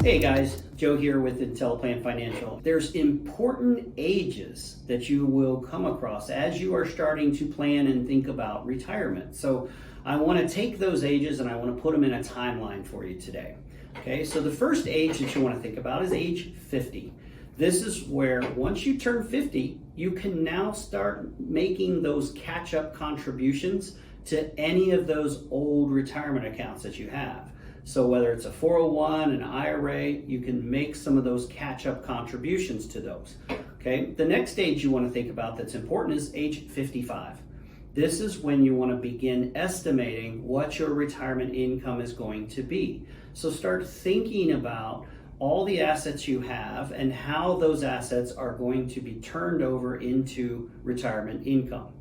Hey guys, Joe here with Intelliplan Financial. There's important ages that you will come across as you are starting to plan and think about retirement. So I want to take those ages and I want to put them in a timeline for you today. Okay, so the first age that you want to think about is age 50. This is where once you turn 50, you can now start making those catch-up contributions to any of those old retirement accounts that you have. So whether it's a 401, an IRA, you can make some of those catch-up contributions to those. Okay. The next age you want to think about that's important is age 55. This is when you want to begin estimating what your retirement income is going to be. So start thinking about all the assets you have and how those assets are going to be turned over into retirement income.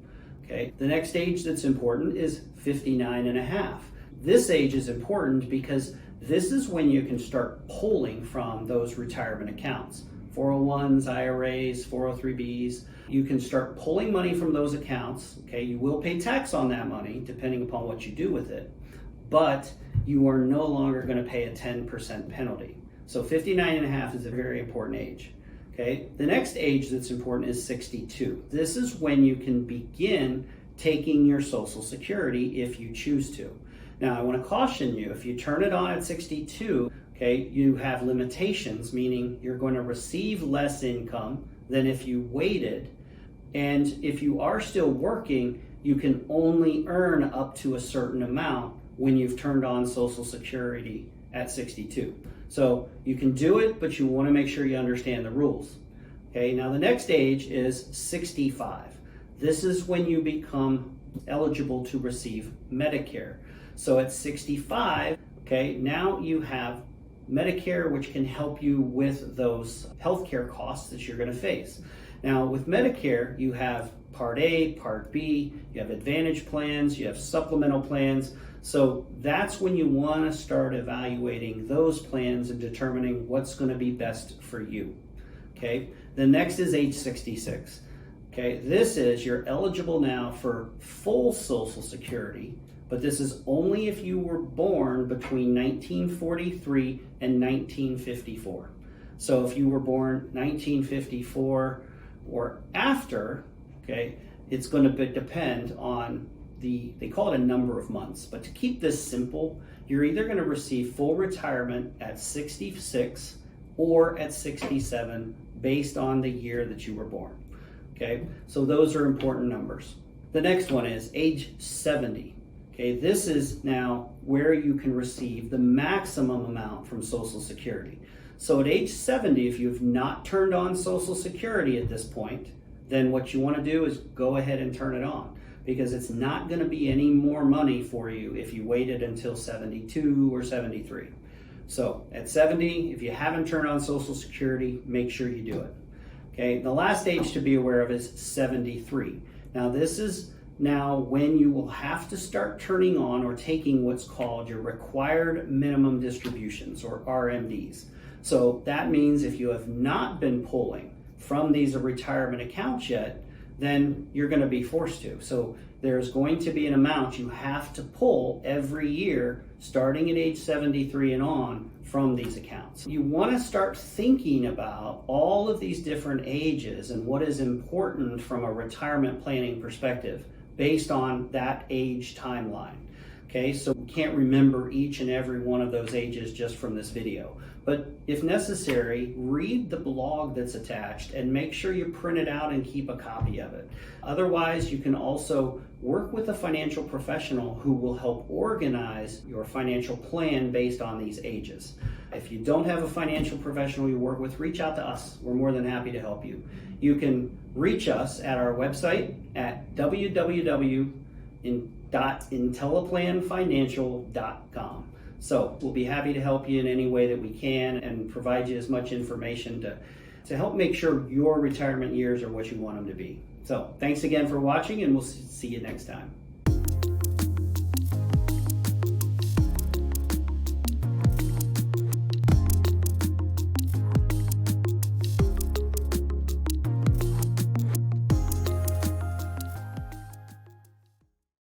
Okay. The next age that's important is 59 and a half. This age is important because this is when you can start pulling from those retirement accounts. 401s, IRAs, 403bs. You can start pulling money from those accounts. Okay, you will pay tax on that money depending upon what you do with it, but you are no longer going to pay a 10% penalty. So 59 and a half is a very important age. Okay, the next age that's important is 62. This is when you can begin taking your Social Security if you choose to. Now, I want to caution you, if you turn it on at 62, okay, you have limitations, meaning you're going to receive less income than if you waited. And if you are still working, you can only earn up to a certain amount when you've turned on Social Security at 62. So you can do it, but you want to make sure you understand the rules. Okay, now the next age is 65. This is when you become eligible to receive Medicare. So at 65, okay, now you have Medicare, which can help you with those healthcare costs that you're going to face. Now with Medicare, you have Part A, Part B, you have Advantage plans, you have supplemental plans. So that's when you want to start evaluating those plans and determining what's going to be best for you. Okay, the next is age 66. Okay, this is you're eligible now for full Social Security, but this is only if you were born between 1943 and 1954. So if you were born 1954 or after, okay, it's going to depend on they call it a number of months. But to keep this simple, you're either going to receive full retirement at 66 or at 67 based on the year that you were born. Okay, so those are important numbers. The next one is age 70. Okay, this is now where you can receive the maximum amount from Social Security. So at age 70, if you've not turned on Social Security at this point, then what you want to do is go ahead and turn it on, because it's not going to be any more money for you if you waited until 72 or 73. So at 70, if you haven't turned on Social Security, make sure you do it. Okay, the last age to be aware of is 73. Now this is now when you will have to start turning on or taking what's called your required minimum distributions, or RMDs. So that means if you have not been pulling from these retirement accounts yet, then you're going to be forced to. So there's going to be an amount you have to pull every year starting at age 73 and on from these accounts. You want to start thinking about all of these different ages and what is important from a retirement planning perspective based on that age timeline. Okay, so we can't remember each and every one of those ages just from this video. But if necessary, read the blog that's attached and make sure you print it out and keep a copy of it. Otherwise, you can also work with a financial professional who will help organize your financial plan based on these ages. If you don't have a financial professional you work with, reach out to us. We're more than happy to help you. You can reach us at our website at www.intelliplanfinancial.com. So we'll be happy to help you in any way that we can and provide you as much information to help make sure your retirement years are what you want them to be. So thanks again for watching, and we'll see you next time.